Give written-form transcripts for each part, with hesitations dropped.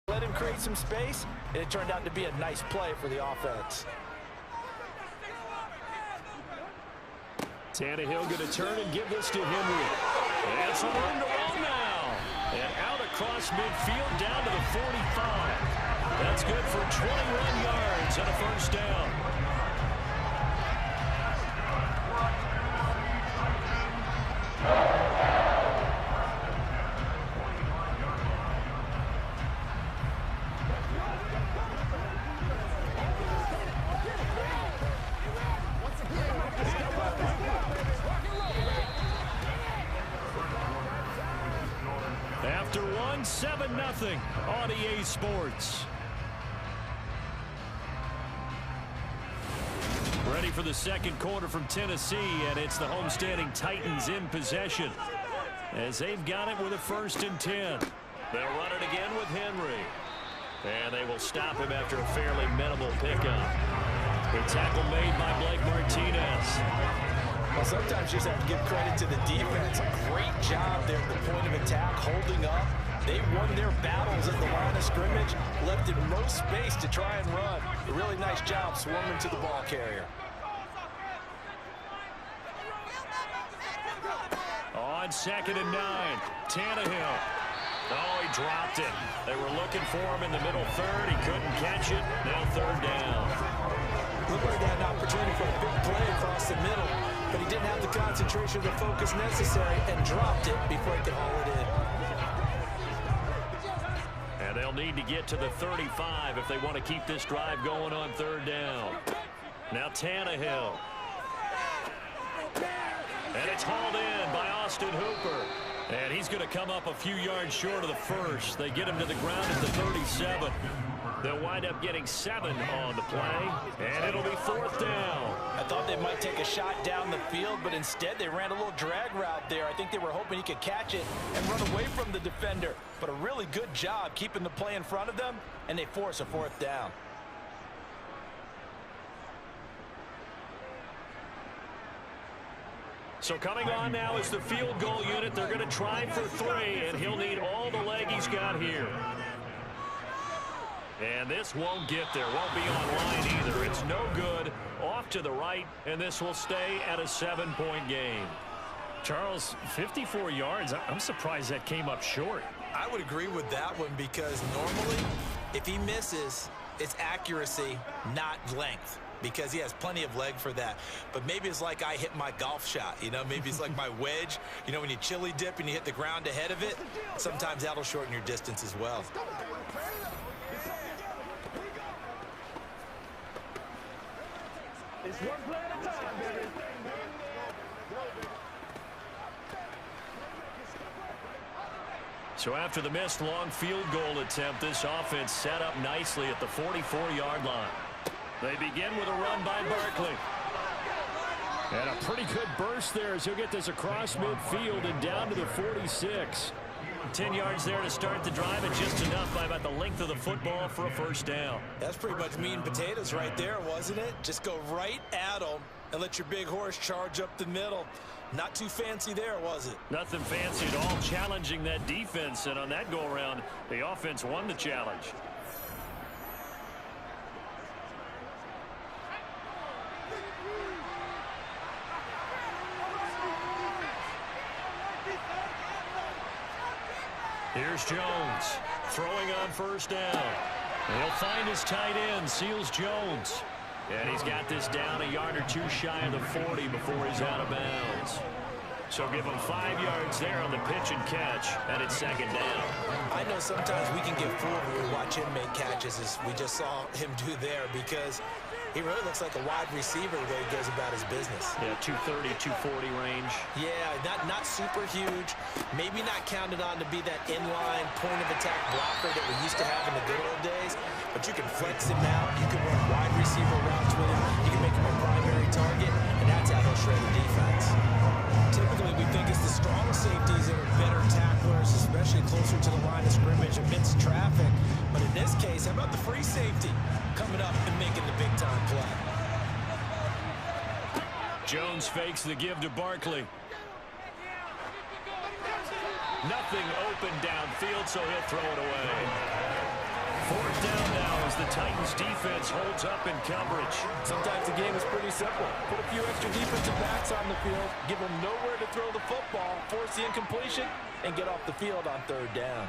Let him create some space, and it turned out to be a nice play for the offense. Tannehill going to turn and give this to Henry. And some room to run now. And out across midfield down to the 45. That's good for 21 yards and a first down. After one, 7-0 on EA Sports. Ready for the second quarter from Tennessee, and it's the homestanding Titans in possession as they've got it with a 1st and 10. They'll run it again with Henry, and they will stop him after a fairly minimal pickup. The tackle made by Blake Martinez. Well, sometimes you just have to give credit to the defense. A great job there at the point of attack, holding up. They won their battles at the line of scrimmage, left him no space to try and run. A really nice job swarming to the ball carrier. On 2nd and 9, Tannehill. Oh, he dropped it. They were looking for him in the middle third. He couldn't catch it. Now 3rd down. Looked like they had an opportunity for a big play across the middle, but he didn't have the concentration or the focus necessary and dropped it before he could haul it in. And they'll need to get to the 35 if they want to keep this drive going on 3rd down. Now Tannehill. And it's hauled in by Austin Hooper. And he's going to come up a few yards short of the first. They get him to the ground at the 37. They'll wind up getting 7 on the play, and it'll be 4th down. I thought they might take a shot down the field, but instead they ran a little drag route there. I think they were hoping he could catch it and run away from the defender. But a really good job keeping the play in front of them, and they force a 4th down. So coming on now is the field goal unit. They're going to try for 3, and he'll need all the leg he's got here. And this won't get there. Won't be online either. It's no good. Off to the right, and this will stay at a 7-point game. Charles, 54 yards. I'm surprised that came up short. I would agree with that one because normally if he misses, it's accuracy, not length, because he has plenty of leg for that. But maybe it's like I hit my golf shot, you know, maybe it's like my wedge. You know, when you chili dip and you hit the ground ahead of it, sometimes that'll shorten your distance as well. It's one play at a time, baby. So after the missed long field goal attempt, this offense set up nicely at the 44-yard line. They begin with a run by Barkley. And a pretty good burst there as he'll get this across midfield and down to the 46. 10 yards there to start the drive, and just enough by about the length of the football for a 1st down. That's pretty much meat and potatoes right there, wasn't it? Just go right at them and let your big horse charge up the middle. Not too fancy there, was it? Nothing fancy at all, challenging that defense, and on that go-around, the offense won the challenge. Here's Jones, throwing on 1st down. He'll find his tight end, Seals Jones. And he's got this down a yard or two shy of the 40 before he's out of bounds. So give him 5 yards there on the pitch and catch, and it's 2nd down. I know sometimes we can get fooled when we watch him make catches, as we just saw him do there, because he really looks like a wide receiver the way he goes about his business. Yeah, 230, 240 range. Yeah, not super huge. Maybe not counted on to be that inline point-of-attack blocker that we used to have in the good old days. But you can flex him out. You can run wide receiver routes with him. You can make him a primary target, and that's how he'll shred the defense. Typically, we think it's the strong safeties that are better tacklers, especially closer to the line of scrimmage amidst traffic. But in this case, how about the free safety coming up and making the big-time play? Jones fakes the give to Barkley. Nothing open downfield, so he'll throw it away. Titans defense holds up in coverage. Sometimes the game is pretty simple. Put a few extra defensive backs on the field, give them nowhere to throw the football, force the incompletion, and get off the field on third down.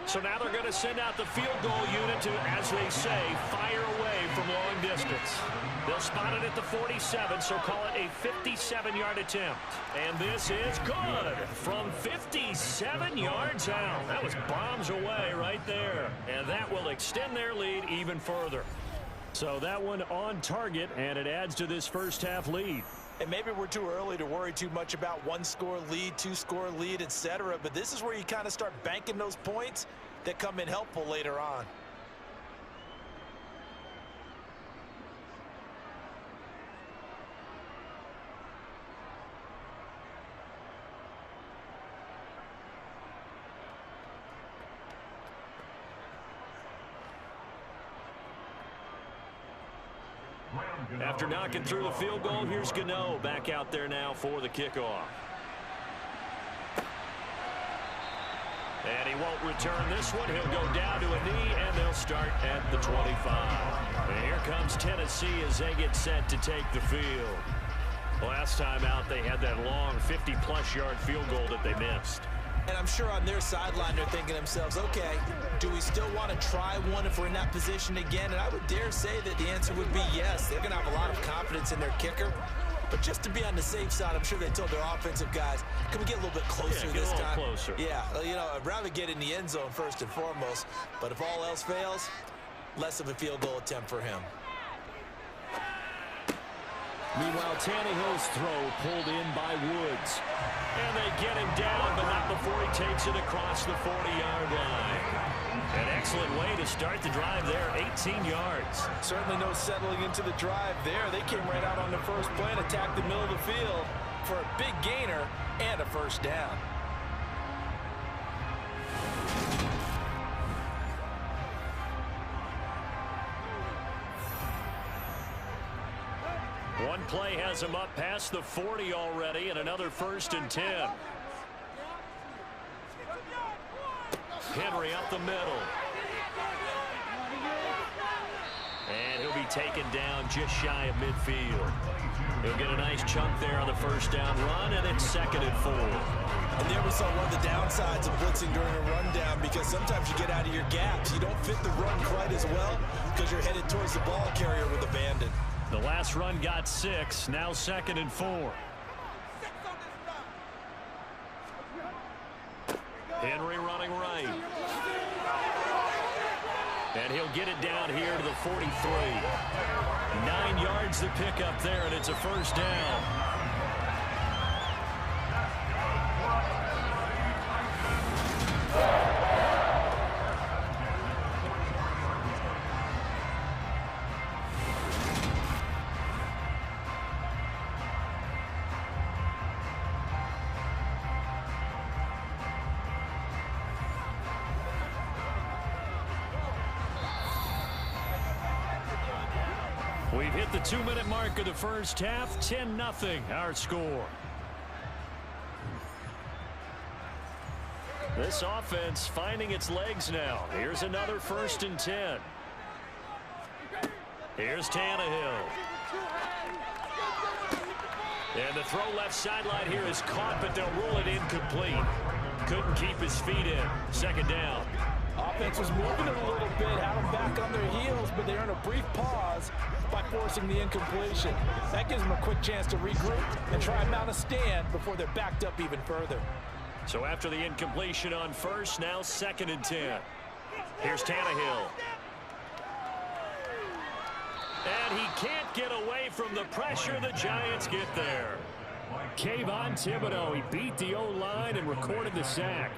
So now they're going to send out the field goal unit to, as they say, fire away from long distance. They'll spot it at the 47, so call it a 57-yard attempt. And this is good from 57 yards out. That was bombs away right there. And that will extend their lead even further. So that one on target, and it adds to this first half lead. And maybe we're too early to worry too much about one-score lead, two-score lead, etc. But this is where you kind of start banking those points that come in helpful later on. After knocking through the field goal, here's Gano back out there now for the kickoff. And he won't return this one. He'll go down to a knee, and they'll start at the 25. And here comes Tennessee as they get set to take the field. Last time out, they had that long 50-plus yard field goal that they missed. And I'm sure on their sideline they're thinking to themselves, okay, do we still want to try one if we're in that position again? And I would dare say that the answer would be yes. They're going to have a lot of confidence in their kicker. But just to be on the safe side, I'm sure they told their offensive guys, can we get a little bit closer this time? Closer. Yeah, you know, I'd rather get in the end zone first and foremost. But if all else fails, less of a field goal attempt for him. Meanwhile, Tannehill's throw pulled in by Woods. And they get him down, but not before he takes it across the 40-yard line. An excellent way to start the drive there, 18 yards. Certainly no settling into the drive there. They came right out on the first play and attacked the middle of the field for a big gainer and a first down. One play has him up past the 40 already, and another 1st and 10. Henry up the middle. And he'll be taken down just shy of midfield. He'll get a nice chunk there on the first down run, and it's 2nd and 4. And there we saw one of the downsides of blitzing during a rundown, because sometimes you get out of your gaps. You don't fit the run quite as well because you're headed towards the ball carrier with abandon. The last run got 6, now 2nd and 4. Henry running right. And he'll get it down here to the 43. 9 yards to pick up there, and it's a first down. We've hit the 2-minute mark of the first half. 10-0 our score. This offense finding its legs now. Here's another 1st and 10. Here's Tannehill. And the throw left sideline here is caught, but they'll rule it incomplete. Couldn't keep his feet in. 2nd down. Offense was moving it a little bit, had them back on their heels, but they earned a brief pause by forcing the incompletion. That gives them a quick chance to regroup and try and mount a stand before they're backed up even further. So after the incompletion on first, now 2nd and 10. Here's Tannehill. And he can't get away from the pressure. The Giants get there. Kayvon Thibodeau, he beat the O-line and recorded the sack.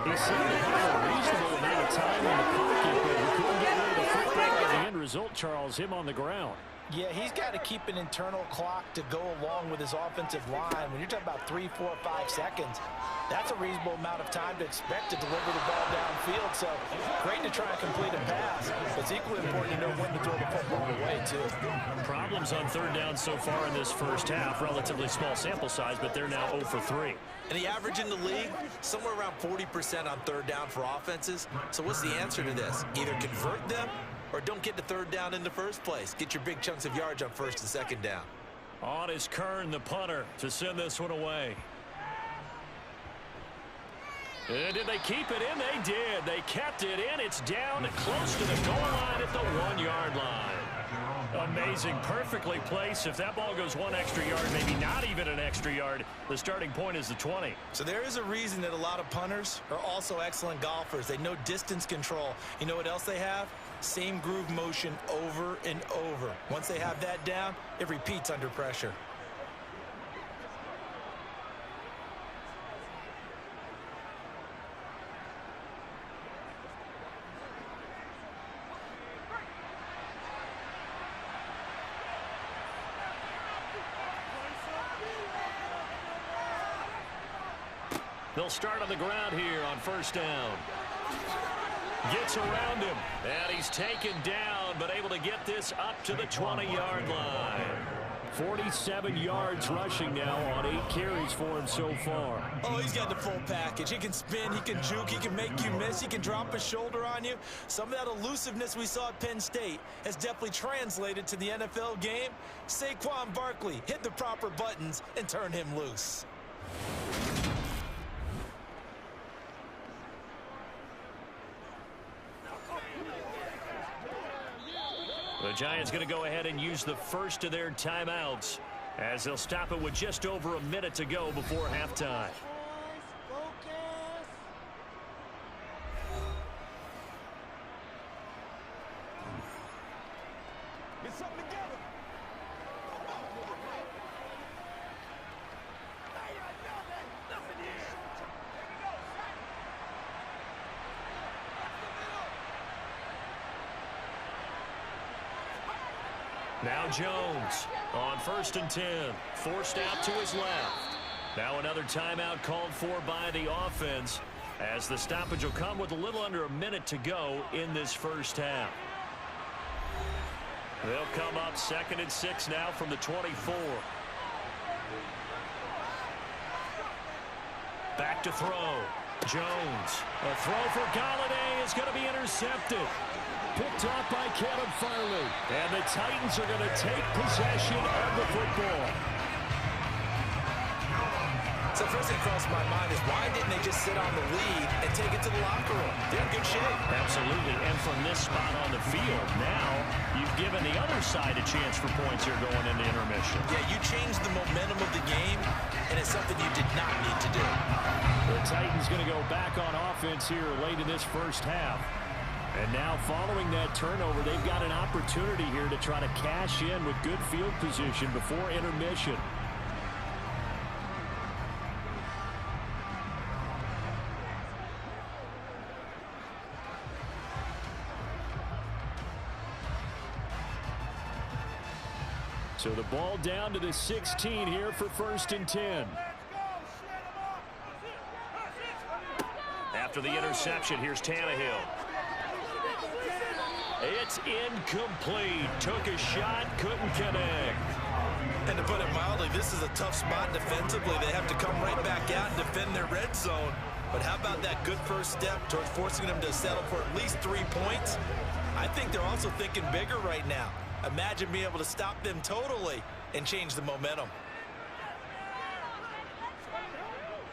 He seemed to have a reasonable amount of time in the pocket, but he couldn't get rid of the football. The end result, Charles, him on the ground. Yeah, he's got to keep an internal clock to go along with his offensive line. When you're talking about 3, 4, 5 seconds, that's a reasonable amount of time to expect to deliver the ball downfield. So great to try and complete a pass, but it's equally important to know when to throw the football away, too. Problems on third down so far in this first half. Relatively small sample size, but they're now 0 for 3. And the average in the league, somewhere around 40% on third down for offenses. So what's the answer to this? Either convert them or don't get to third down in the first place. Get your big chunks of yards on first and second down. On is Kern, the punter, to send this one away. And did they keep it in? They did. They kept it in. It's down close to the goal line at the 1-yard line. Amazing. Perfectly placed. If that ball goes 1 extra yard, maybe not even an extra yard, the starting point is the 20. So there is a reason that a lot of punters are also excellent golfers. They know distance control. You know what else they have? Same groove motion over and over. Once they have that down, it repeats under pressure. They'll start on the ground here on first down. Gets around him, and he's taken down, but able to get this up to the 20-yard line. 47 yards rushing now on 8 carries for him so far. Oh, he's got the full package. He can spin, he can juke, he can make you miss, he can drop a shoulder on you. Some of that elusiveness we saw at Penn State has definitely translated to the NFL game. Saquon Barkley hit the proper buttons and turn him loose. The Giants going to go ahead and use the first of their timeouts as they'll stop it with just over a minute to go before halftime. Get something together. Now Jones on first and 10. Forced out to his left. Now another timeout called for by the offense as the stoppage will come with a little under a minute to go in this first half. They'll come up 2nd and 6 now from the 24. Back to throw. Jones. A throw for Galladay is going to be intercepted. Picked off by Caleb Farley. And the Titans are going to take possession of the football. So first thing crossed my mind is why didn't they just sit on the lead and take it to the locker room? They're in good shape. Absolutely. And from this spot on the field, now you've given the other side a chance for points here going into intermission. Yeah, you changed the momentum of the game, and it's something you did not need to do. The Titans going to go back on offense here late in this first half. And now following that turnover, they've got an opportunity here to try to cash in with good field position before intermission. So the ball down to the 16 here for 1st and 10. After the interception, here's Tannehill. It's incomplete. Took a shot, couldn't connect. And to put it mildly, this is a tough spot defensively. They have to come right back out and defend their red zone. But how about that good first step towards forcing them to settle for at least 3 points? I think they're also thinking bigger right now. Imagine being able to stop them totally and change the momentum.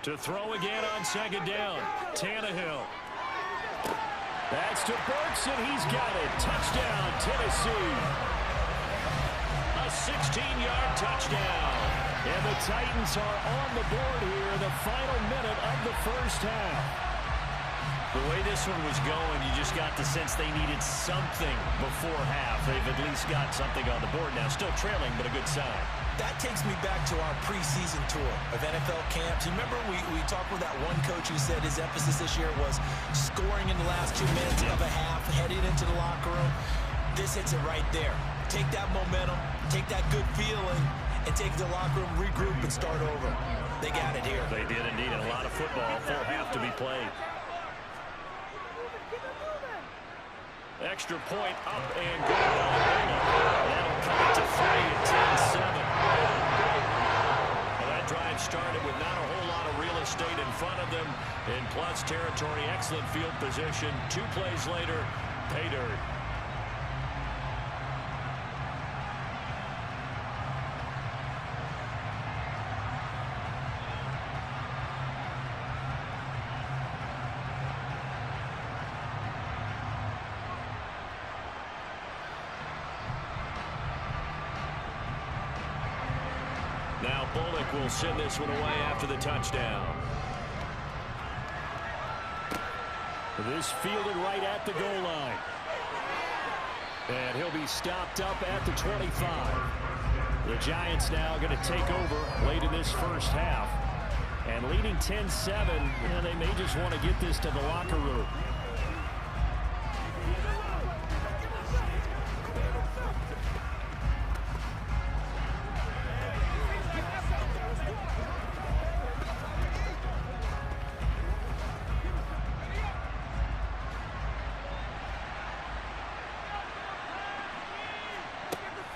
To throw again on 2nd down. Tannehill. That's to Burks, and he's got it. Touchdown, Tennessee. A 16-yard touchdown. And the Titans are on the board here in the final minute of the first half. The way this one was going, you just got the sense they needed something before half. They've at least got something on the board now. Still trailing, but a good sign. That takes me back to our preseason tour of NFL camps. You remember we talked with that one coach who said his emphasis this year was scoring in the last 2 minutes of a half, heading into the locker room. This hits it right there. Take that momentum, take that good feeling, and take the locker room, regroup, and start over. They got it here. They did indeed, and a lot of football. Full half to be played. Extra point up and good by Bullock. That'll cut it to 3 at 10-7. Well, that drive started with not a whole lot of real estate in front of them. In plus territory, excellent field position. 2 plays later, pay dirt. Now Bullock will send this one away after the touchdown. This fielded right at the goal line. And he'll be stopped up at the 25. The Giants now going to take over late in this first half. And leading 10-7, and they may just want to get this to the locker room.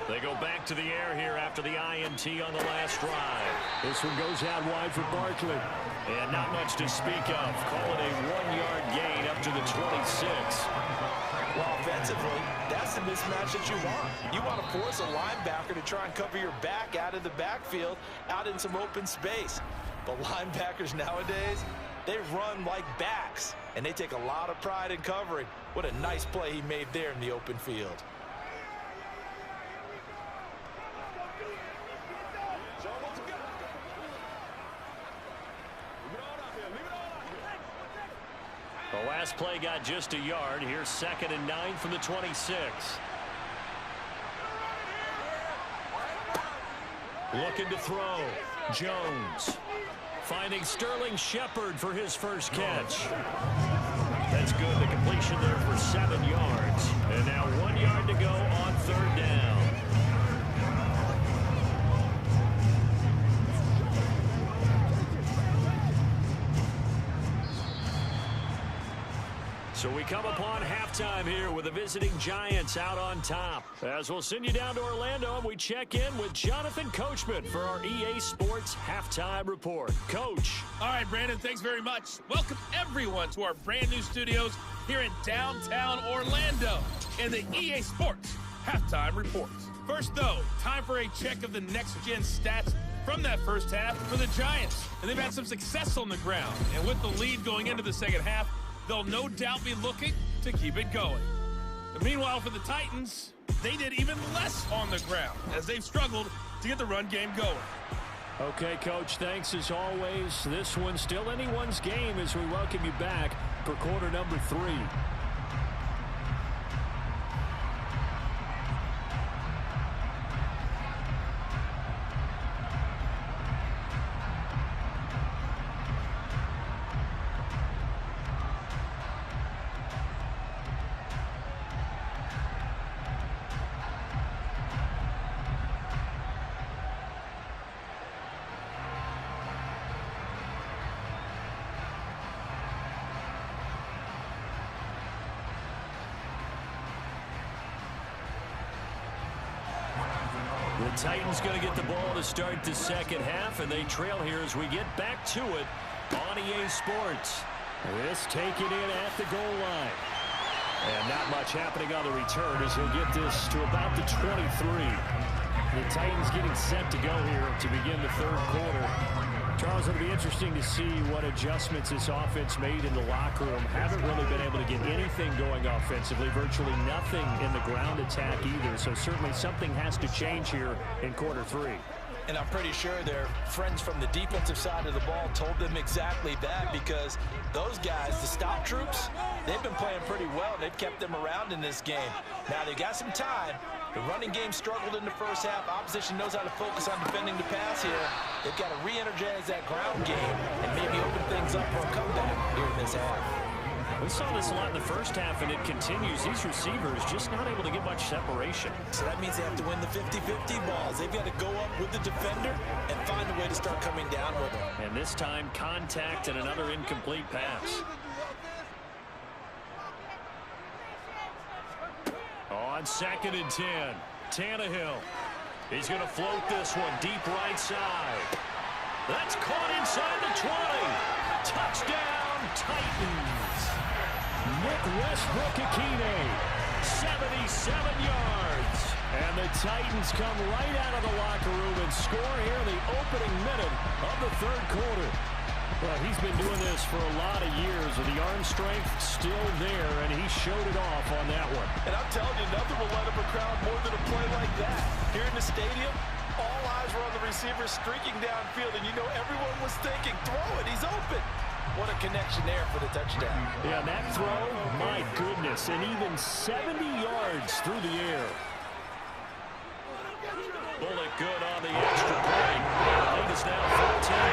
They go back to the air here after the INT on the last drive. This one goes out wide for Barkley. And not much to speak of. Call it a 1-yard gain up to the 26. Well, offensively, that's the mismatch that you want. You want to force a linebacker to try and cover your back out of the backfield, out in some open space. But linebackers nowadays, they run like backs, and they take a lot of pride in covering. What a nice play he made there in the open field. The last play got just a yard. Here's 2nd and 9 from the 26. Looking to throw. Jones. Finding Sterling Shepard for his first catch. That's good. The completion there for 7 yards. And now 1 yard to go on 3rd down. So we come upon halftime here with the visiting Giants out on top. As we'll send you down to Orlando, and we check in with Jonathan Coachman for our EA Sports Halftime Report. Coach. All right, Brandon, thanks very much. Welcome everyone to our brand new studios here in downtown Orlando and the EA Sports Halftime Report. First, though, time for a check of the next-gen stats from that first half for the Giants. And they've had some success on the ground. And with the lead going into the second half, they'll no doubt be looking to keep it going. But meanwhile, for the Titans, they did even less on the ground as they've struggled to get the run game going. Okay, Coach, thanks as always. This one's still anyone's game as we welcome you back for quarter number 3. The Titans going to get the ball to start the second half, and they trail here as we get back to it on EA Sports. This taken in at the goal line. And not much happening on the return as he'll get this to about the 23. The Titans getting set to go here to begin the third quarter. Charles, it'll be interesting to see what adjustments this offense made in the locker room. Haven't really been able to get anything going offensively, virtually nothing in the ground attack either. So certainly something has to change here in quarter 3. And I'm pretty sure their friends from the defensive side of the ball told them exactly that, because those guys, the stop troops, they've been playing pretty well. They've kept them around in this game. Now they got some time. The running game struggled in the first half. Opposition knows how to focus on defending the pass here. They've got to re-energize that ground game and maybe open things up for a comeback here in this half. We saw this a lot in the first half, and it continues. These receivers just not able to get much separation. So that means they have to win the 50-50 balls. They've got to go up with the defender and find a way to start coming down with them. And this time, contact and another incomplete pass. On 2nd and 10, Tannehill. He's going to float this one deep right side. That's caught inside the 20. Touchdown, Titans. Nick Westbrook-Akine, 77 yards. And the Titans come right out of the locker room and score here in the opening minute of the third quarter. Well, he's been doing this for a lot of years, with the arm strength still there, and he showed it off on that one. And I'm telling you, nothing will light up a crowd more than a play like that. Here in the stadium, all eyes were on the receiver streaking downfield, and you know everyone was thinking, throw it, he's open. What a connection there for the touchdown. Yeah, that throw, my goodness, and even 70 yards through the air. Bullock good on the extra point. The lead is now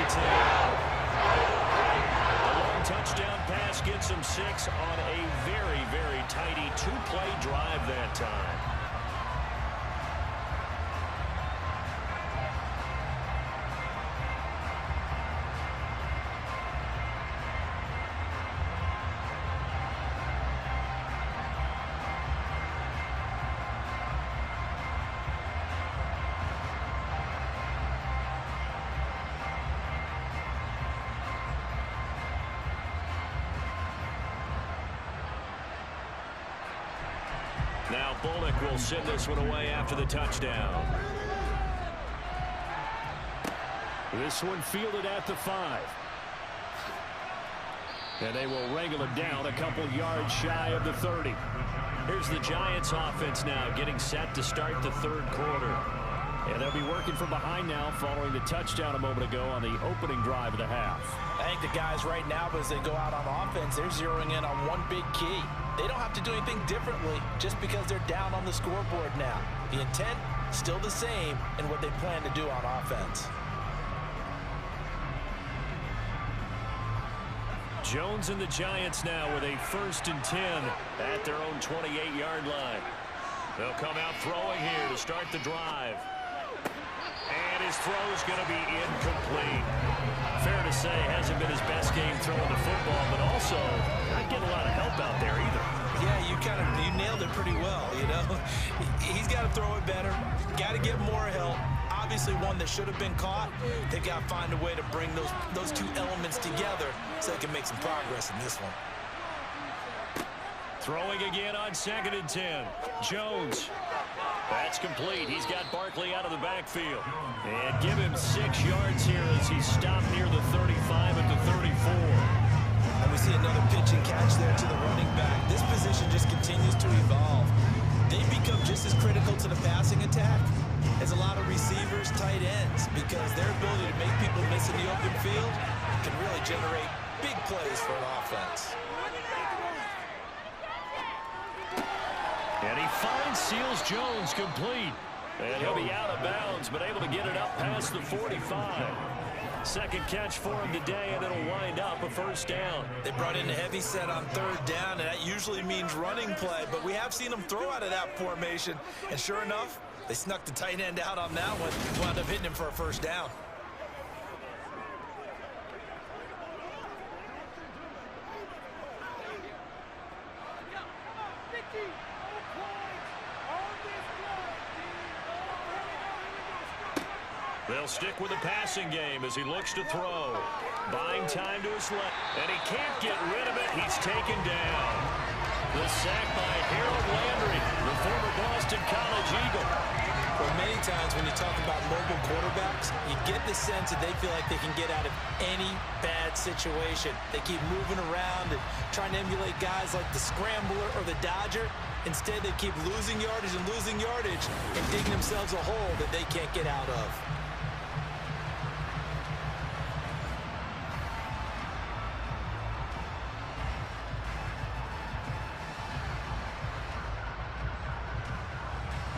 14-10. A long touchdown pass gets him 6 on a very, very tidy two-play drive that time. Now Bullock will send this one away after the touchdown. This one fielded at the 5. And they will wrangle it down a couple yards shy of the 30. Here's the Giants offense now getting set to start the third quarter. And they'll be working from behind now following the touchdown a moment ago on the opening drive of the half. I think the guys right now, as they go out on offense, they're zeroing in on one big key. They don't have to do anything differently just because they're down on the scoreboard now. The intent, still the same in what they plan to do on offense. Jones and the Giants now with a 1st and 10 at their own 28-yard line. They'll come out throwing here to start the drive. And his throw is going to be incomplete. Fair to say, hasn't been his best game throwing the football, but also not getting a lot of help out there either. Yeah, you nailed it pretty well, you know. He's got to throw it better. Got to get more help. Obviously one that should have been caught. They've got to find a way to bring those two elements together so they can make some progress in this one. Throwing again on 2nd and 10. Jones. That's complete. He's got Barkley out of the backfield. And give him 6 yards here as he's stopped near the 35 at the 34. And we see another pitch and catch there to the running back. This position just continues to evolve. They become just as critical to the passing attack as a lot of receivers, tight ends, because their ability to make people miss in the open field can really generate big plays for an offense. And he finds Seals Jones complete. And he'll be out of bounds, but able to get it up past the 45. Second catch for him today, and it'll wind up a 1st down. They brought in a heavy set on 3rd down, and that usually means running play, but we have seen them throw out of that formation. And sure enough, they snuck the tight end out on that one, wound up hitting him for a 1st down. They'll stick with the passing game as he looks to throw. Buying time to his left. And he can't get rid of it. He's taken down. The sack by Harold Landry, the former Boston College Eagle. Well, many times when you talk about mobile quarterbacks, you get the sense that they feel like they can get out of any bad situation. They keep moving around and trying to emulate guys like the Scrambler or the Dodger. Instead, they keep losing yardage and digging themselves a hole that they can't get out of.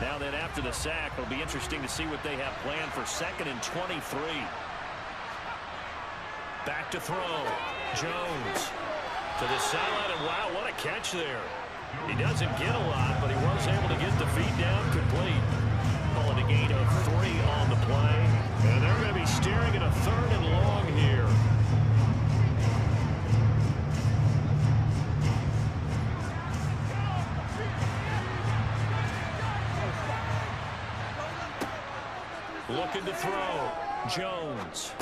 Now then, after the sack, it'll be interesting to see what they have planned for 2nd and 23. Back to throw. Jones. To the sideline, and wow, what a catch there. He doesn't get a lot, but he was able to get the feed down complete. Calling a gain of 3 on the play. And they're going to be staring at a 3rd and long here. Looking to throw. Jones.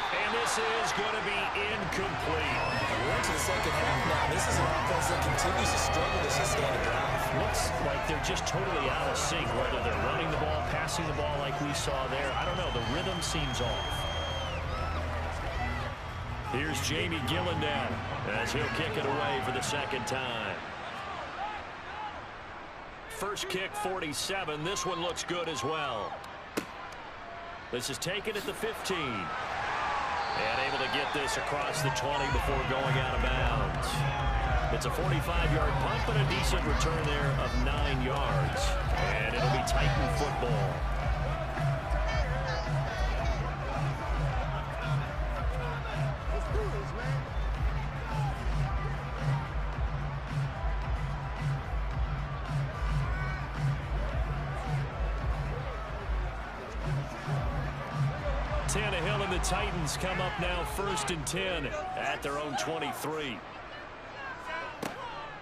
And this is going to be incomplete. We're into the second half now. This is an offense that continues to struggle to sustain a drive. Looks like they're just totally out of sync, whether they're running the ball, passing the ball like we saw there. I don't know. The rhythm seems off. Here's Jamie Gillen now as he'll kick it away for the second time. First kick, 47. This one looks good as well. This is taken at the 15. And able to get this across the 20 before going out of bounds. It's a 45-yard punt, but a decent return there of 9 yards. And it'll be Titan football. Tannehill and the Titans come up now 1st and 10 at their own 23.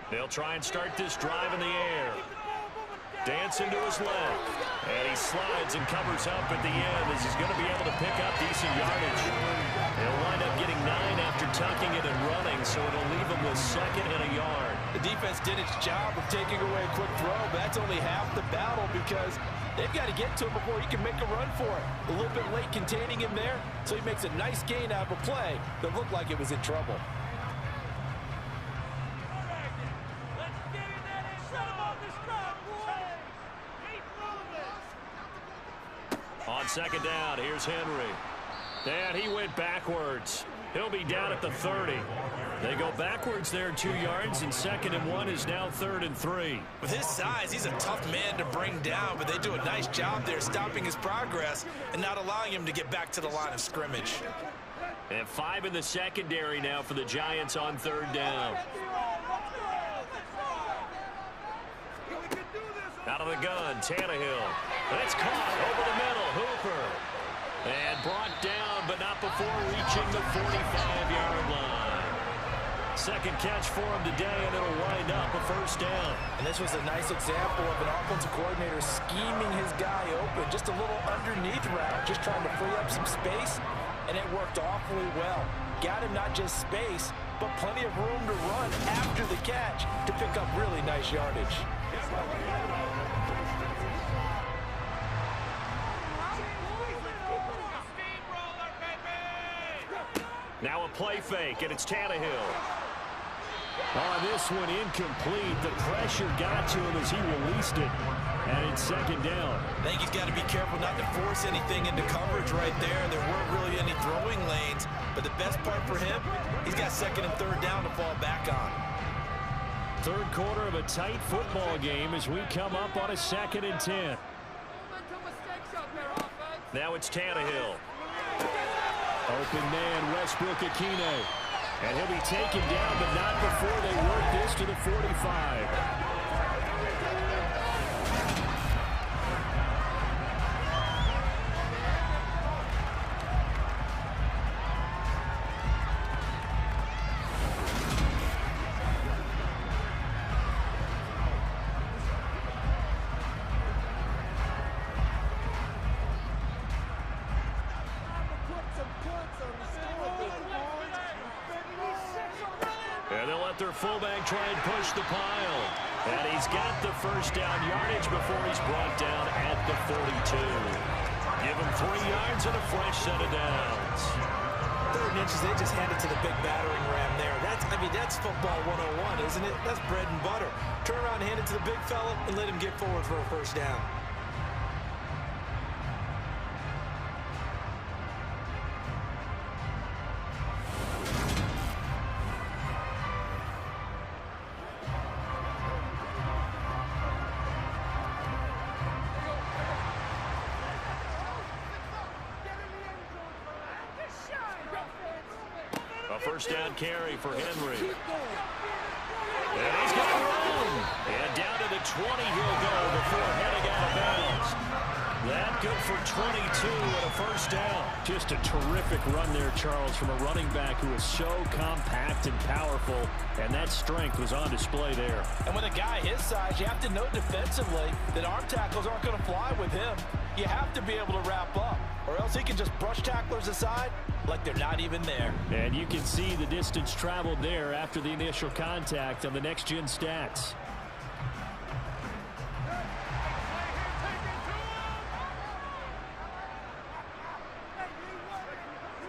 They'll try and start this drive in the air. Dancing to his left. And he slides and covers up at the end as he's going to be able to pick up decent yardage. He'll wind up getting 9 after tucking it and running, so it'll leave him with 2nd and a yard. The defense did its job of taking away a quick throw, but that's only half the battle because they've got to get to him before he can make a run for it. A little bit late containing him there, so he makes a nice gain out of a play that looked like it was in trouble. On second down, here's Henry. And he went backwards. He'll be down at the 30. They go backwards there 2 yards, and 2nd and 1 is now 3rd and 3. With his size, he's a tough man to bring down, but they do a nice job there stopping his progress and not allowing him to get back to the line of scrimmage. And 5 in the secondary now for the Giants on 3rd down. Out of the gun, Tannehill. And it's caught over the middle, Hooper. And brought down, but not before reaching the 45-yard line. Second catch for him today, and it'll wind up a 1st down. And this was a nice example of an offensive coordinator scheming his guy open. Just a little underneath route, just trying to free up some space, and it worked awfully well. Got him not just space, but plenty of room to run after the catch to pick up really nice yardage. Now a play fake, and it's Tannehill. On this one, incomplete. The pressure got to him as he released it, and it's 2nd down. I think he's got to be careful not to force anything into coverage right there. There weren't really any throwing lanes, but the best part for him, he's got 2nd and 3rd down to fall back on. 3rd quarter of a tight football game as we come up on a 2nd and 10. Now it's Tannehill. Open man, Westbrook-Ikhine. And he'll be taken down, but not before they work this to the 45. Their fullback try and push the pile. And he's got the 1st down yardage before he's brought down at the 42. Give him 3 yards and a fresh set of downs. 3rd and inches, they just hand it to the big battering ram there. That's football 101, isn't it? That's bread and butter. Turn around and hand it to the big fella and let him get forward for a 1st down. first down carry for Henry. And he's going to run. And down to the 20 he'll go before heading out of bounds. That good for 22 and a first down. Just a terrific run there, Charles, from a running back who is so compact and powerful, and that strength was on display there. And with a guy his size, you have to know defensively that arm tackles aren't going to fly with him. You have to be able to wrap up, or else he can just brush tacklers aside like they're not even there. And you can see the distance traveled there after the initial contact on the next-gen stats.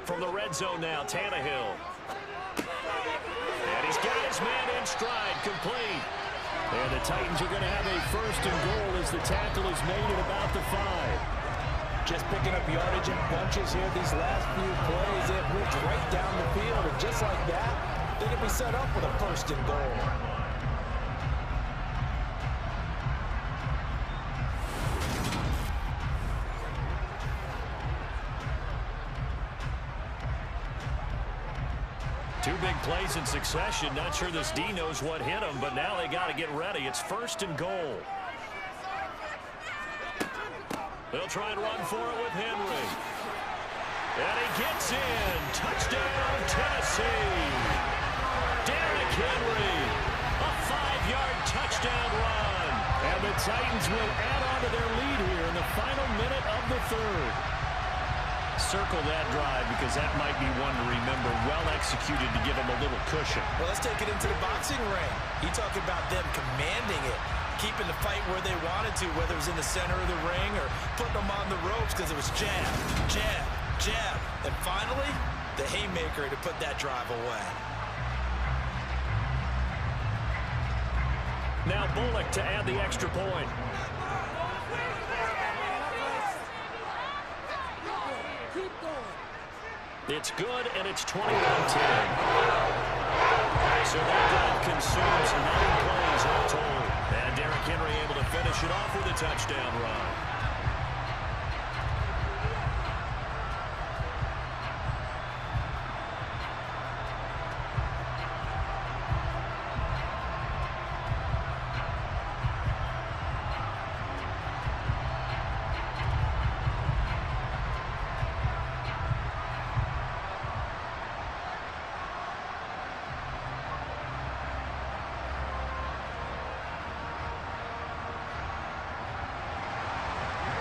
From the red zone now, Tannehill. And he's got his man in stride, complete. And the Titans are going to have a first and goal as the tackle is made at about the 5. Just picking up yardage in bunches here these last few plays. They've moved right down the field, and just like that, they can be set up with a first and goal. Two big plays in succession. Not sure this D knows what hit him, but now they got to get ready. It's first and goal. They'll try and run for it with Henry. And he gets in. Touchdown, Tennessee. Derrick Henry. A 5-yard touchdown run. And the Titans will add on to their lead here in the final minute of the third. Circle that drive because that might be one to remember. Well executed to give them a little cushion. Well, let's take it into the boxing ring. You talk about them commanding it, keeping the fight where they wanted to, whether it was in the center of the ring or putting them on the ropes because it was jab, jab, jab. And finally, the haymaker to put that drive away. Now Bullock to add the extra point. It's good, and it's 21-10. So that drive consumes 9 plays all told. And Derrick Henry able to finish it off with a touchdown run.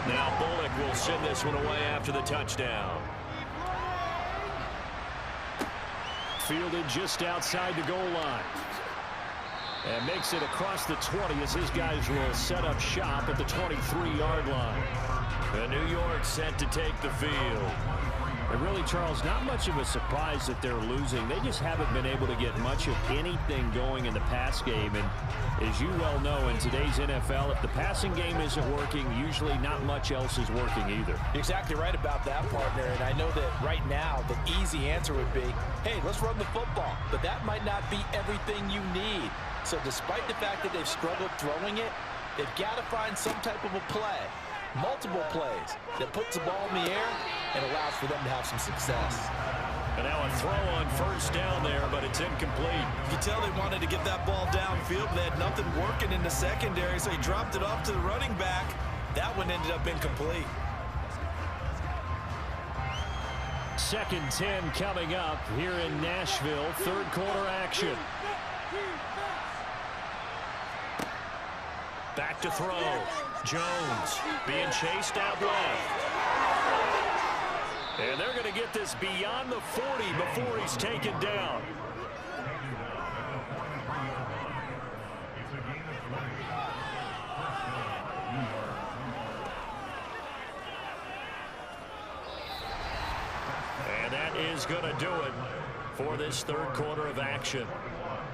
Now Bullock will send this one away after the touchdown. Fielded just outside the goal line. And makes it across the 20 as his guys will set up shop at the 23-yard line. And New York set to take the field. And really, Charles, not much of a surprise that they're losing. They just haven't been able to get much of anything going in the pass game. And as you well know, in today's NFL, if the passing game isn't working, usually not much else is working either. You're exactly right about that, partner. And I know that right now the easy answer would be, hey, let's run the football. But that might not be everything you need. So despite the fact that they've struggled throwing it, they've got to find some type of a play. Multiple plays that puts the ball in the air and allows for them to have some success. And now a throw on first down there, but it's incomplete. You can tell they wanted to get that ball downfield, but they had nothing working in the secondary, so he dropped it off to the running back. That one ended up incomplete. 2nd 10 coming up here in Nashville. Third quarter action. Back to throw. Jones being chased out left. And they're going to get this beyond the 40 before he's taken down. And that is going to do it for this third quarter of action.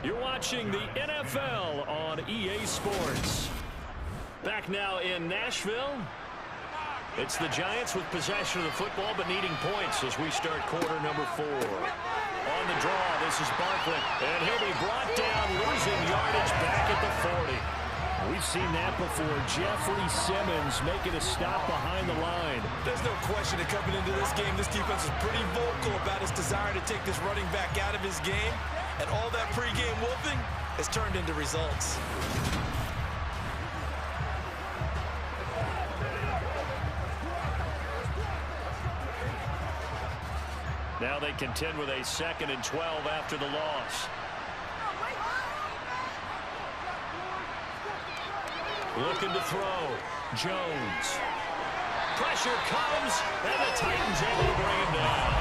You're watching the NFL on EA Sports. Back now in Nashville. It's the Giants with possession of the football but needing points as we start quarter number 4. On the draw, this is Barkley. And he'll be brought down, losing yardage back at the 40. We've we've seen that before. Jeffrey Simmons making a stop behind the line. There's no question that coming into this game, this defense is pretty vocal about its desire to take this running back out of his game. And all that pregame whooping has turned into results. Now they contend with a 2nd and 12 after the loss. Looking to throw. Jones. Pressure comes, and the Titans able to bring him down.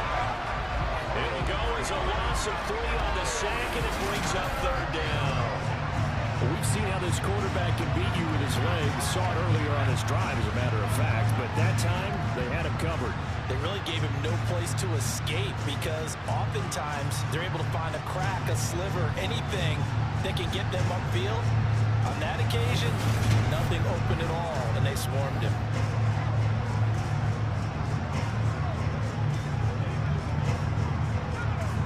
It'll go as a loss of 3 on the sack, and it brings up 3rd down. We've seen how this quarterback can beat you with his legs. Saw it earlier on his drive, as a matter of fact. But that time, they had him covered. They really gave him no place to escape because oftentimes they're able to find a crack, a sliver, anything that can get them upfield. On that occasion, nothing open at all, and they swarmed him.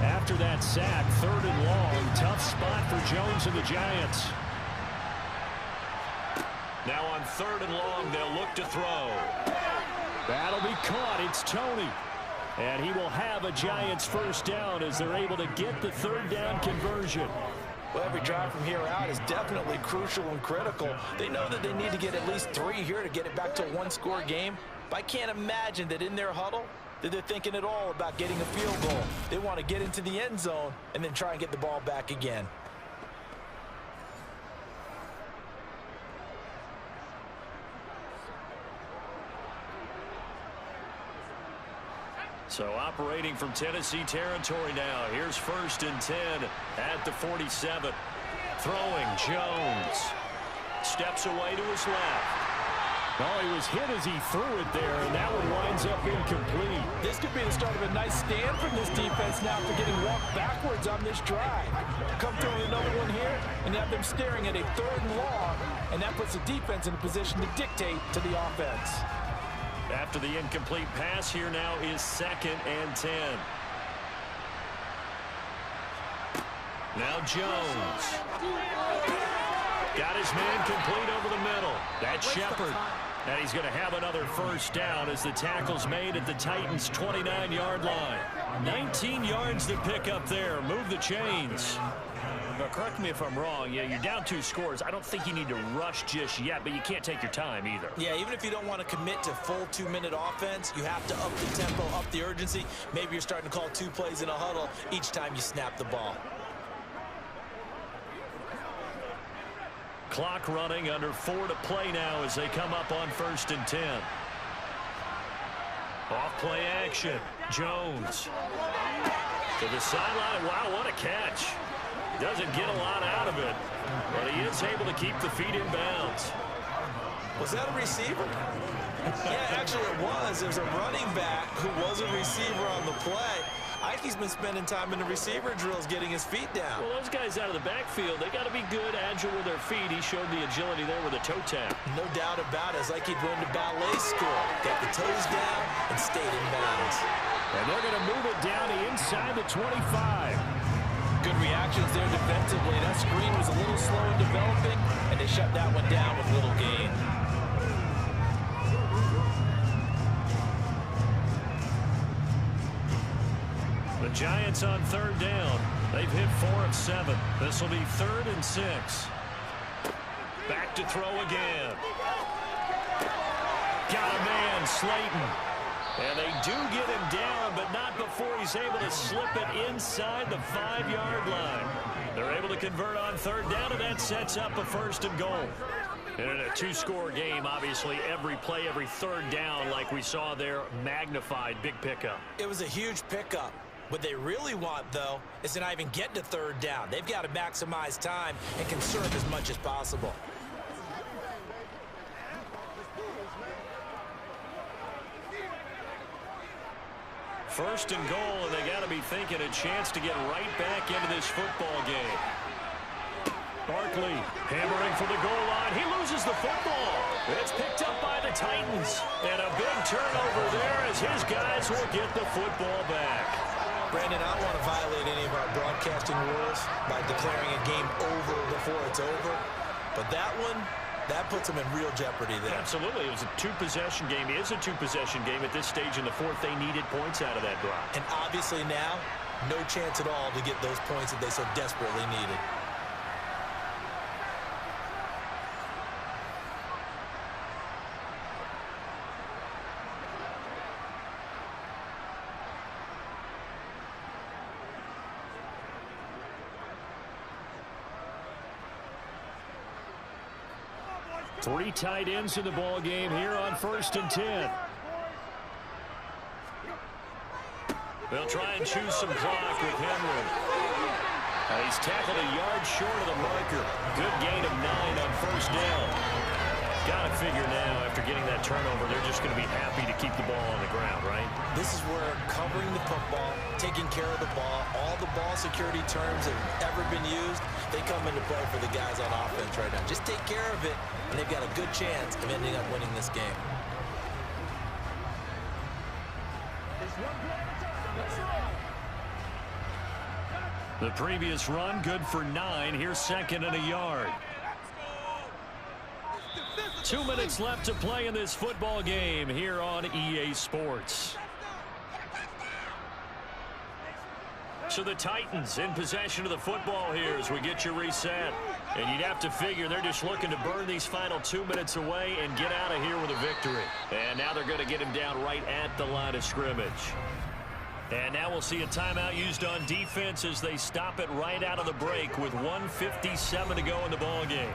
After that sack, 3rd and long, tough spot for Jones and the Giants. Now on 3rd and long, they'll look to throw. That'll be caught. It's Tony. And he will have a Giants 1st down as they're able to get the 3rd down conversion. Well, every drive from here out is definitely crucial and critical. They know that they need to get at least 3 here to get it back to a 1-score game. But I can't imagine that in their huddle that they're thinking at all about getting a field goal. They want to get into the end zone and then try and get the ball back again. So operating from Tennessee territory now. Here's 1st and 10 at the 47. Throwing Jones. Steps away to his left. Oh, he was hit as he threw it there, and that one winds up incomplete. This could be the start of a nice stand from this defense now for getting walked backwards on this drive. Come through with another one here, and have them staring at a 3rd and long, and that puts the defense in a position to dictate to the offense. After the incomplete pass, here now is 2nd and 10. Now Jones. Got his man complete over the middle. That's Shepard. And he's going to have another 1st down as the tackle's made at the Titans' 29-yard line. 19 yards to pick up there. Move the chains. Now, correct me if I'm wrong. Yeah, you're down 2 scores. I don't think you need to rush just yet, but you can't take your time either. Yeah, even if you don't want to commit to full 2-minute offense, you have to up the tempo, up the urgency. Maybe you're starting to call 2 plays in a huddle each time you snap the ball. Clock running, under 4 to play now as they come up on 1st and 10. Off play action. Jones. To the sideline. Wow, what a catch. Doesn't get a lot out of it, but he is able to keep the feet in bounds. Was that a receiver? Yeah, actually it was. There's a running back who was a receiver on the play. Ike's been spending time in the receiver drills getting his feet down. Well, those guys out of the backfield, they got to be good, agile with their feet. He showed the agility there with a toe tap. No doubt about it. It's like he'd went to ballet school. Got the toes down and stayed in bounds. And they're going to move it down to inside the 25. Good reactions there defensively. That screen was a little slow in developing, and they shut that one down with little gain. The Giants on 3rd down. They've hit 4 of 7. This will be 3rd and 6. Back to throw again. Got a man, Slayton. And they do get him down, but not before he's able to slip it inside the 5-yard line. They're able to convert on 3rd down, and that sets up a 1st and goal. And in a 2-score game, obviously, every play, every 3rd down, like we saw there, magnified, big pickup. It was a huge pickup. What they really want, though, is to not even get to 3rd down. They've got to maximize time and conserve as much as possible. First and goal, and they got to be thinking a chance to get right back into this football game. Barkley hammering for the goal line. He loses the football. It's picked up by the Titans. And a big turnover there as his guys will get the football back. Brandon, I don't want to violate any of our broadcasting rules by declaring a game over before it's over. But that one That puts them in real jeopardy there. Absolutely. It was a two-possession game. It is a two-possession game at this stage in the fourth. They needed points out of that drive. And obviously now, no chance at all to get those points that they so desperately needed. Three tight ends in the ball game here on 1st and 10. They'll try and choose some clock with Henry. He's tackled a yard short of the marker. Good gain of 9 on 1st down. Got to figure now, after getting that turnover, they're just going to be happy to keep the ball on the ground, right? This is where covering the football, taking care of the ball, all the ball security terms that have ever been used, they come into play for the guys on offense right now. Just take care of it, and they've got a good chance of ending up winning this game. The previous run, good for 9. Here's 2nd and a yard. 2 minutes left to play in this football game here on EA Sports. So the Titans in possession of the football here as we get you reset. And you'd have to figure they're just looking to burn these final 2 minutes away and get out of here with a victory. And now they're going to get him down right at the line of scrimmage. And now we'll see a timeout used on defense as they stop it right out of the break with 1:57 to go in the ball game.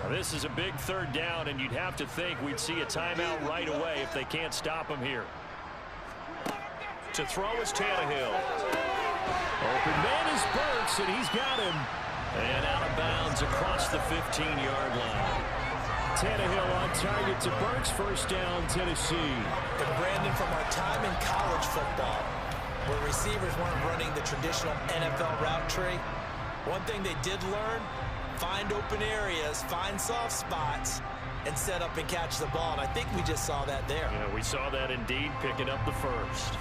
This is a big 3rd down, and you'd have to think we'd see a timeout right away if they can't stop him here. To throw is Tannehill. Open man is Burks, and he's got him. And out of bounds across the 15-yard line. Tannehill on target to Burks. 1st down, Tennessee. And Brandon, from our time in college football, where receivers weren't running the traditional NFL route tree, one thing they did learn, find open areas, find soft spots, and set up and catch the ball. And I think we just saw that there. Yeah, we saw that indeed, picking up the 1st.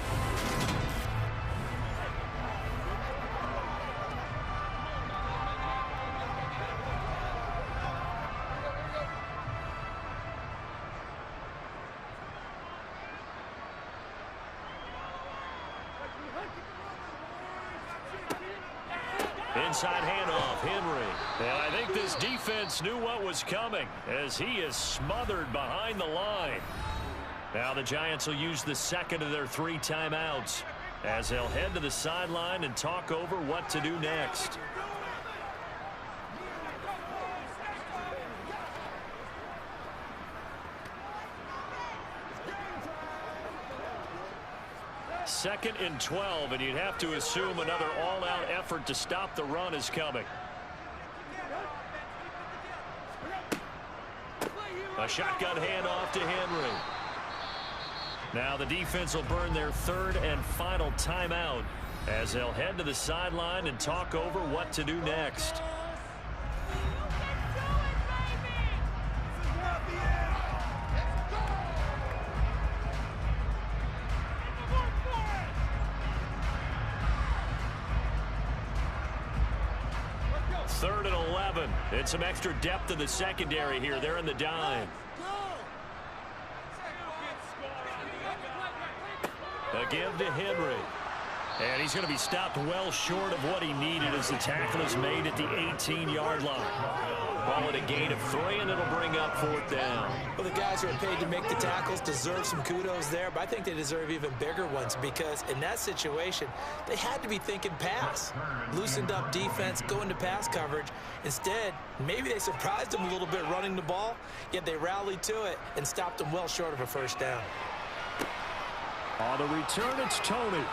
Inside handoff, Henry. And I think this defense knew what was coming as he is smothered behind the line. Now the Giants will use the 2nd of their 3 timeouts as they'll head to the sideline and talk over what to do next. Second and 12, and you'd have to assume another all-out effort to stop the run is coming. A shotgun handoff to Henry. Now the defense will burn their 3rd and final timeout as they'll head to the sideline and talk over what to do next. Third and 11. And some extra depth in the secondary here. They're in the dime. A give to Henry. And he's going to be stopped well short of what he needed as the tackle is made at the 18-yard line. Ball at a gain of 3, and it'll bring up 4th down. Well, the guys who are paid to make the tackles deserve some kudos there, but I think they deserve even bigger ones because in that situation, they had to be thinking pass. Loosened up defense, go into pass coverage. Instead, maybe they surprised them a little bit running the ball, yet they rallied to it and stopped them well short of a 1st down. On the return, it's Tony.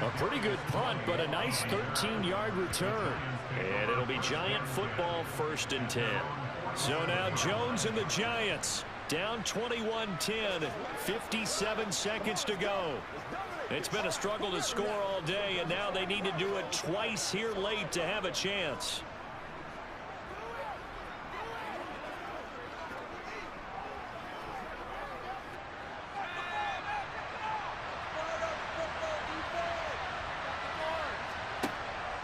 A pretty good punt, but a nice 13-yard return. And it'll be Giant football, 1st and 10. So now Jones and the Giants down 21-10, 57 seconds to go. It's been a struggle to score all day, and now they need to do it twice here late to have a chance.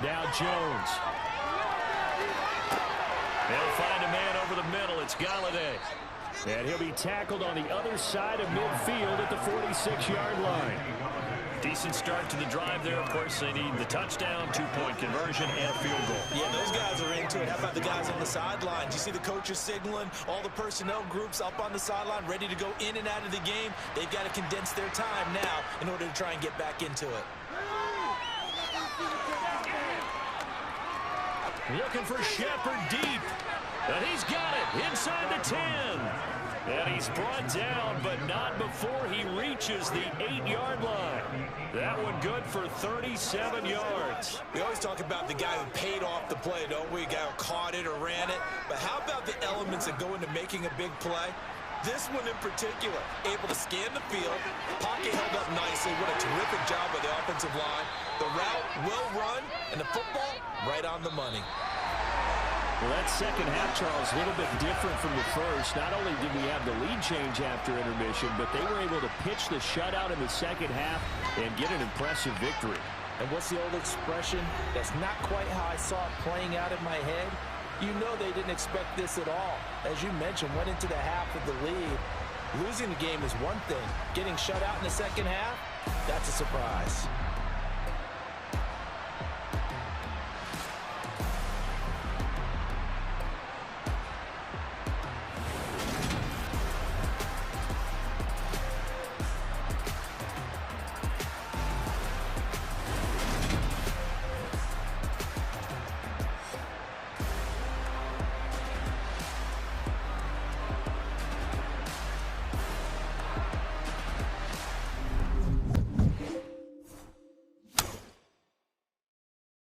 Now Jones. They'll find a man over the middle. It's Galladay. And he'll be tackled on the other side of midfield at the 46-yard line. Decent start to the drive there. Of course, they need the touchdown, 2-point conversion, and a field goal. Yeah, those guys are into it. How about the guys on the sidelines? You see the coaches signaling, all the personnel groups up on the sideline, ready to go in and out of the game. They've got to condense their time now in order to try and get back into it. Looking for Shepard deep. And he's got it inside the 10. And he's brought down, but not before he reaches the 8-yard line. That one good for 37 yards. We always talk about the guy who paid off the play, don't we? A guy who caught it or ran it. But how about the elements that go into making a big play? This one in particular, able to scan the field, pocket held up nicely. What a terrific job by the offensive line. The route well run, and the football right on the money. Well, that second half, Charles, a little bit different from the first. Not only did we have the lead change after intermission, but they were able to pitch the shutout in the second half and get an impressive victory. And what's the old expression? That's not quite how I saw it playing out in my head. You know they didn't expect this at all. As you mentioned, went into the half with the lead. Losing the game is one thing. Getting shut out in the second half, that's a surprise.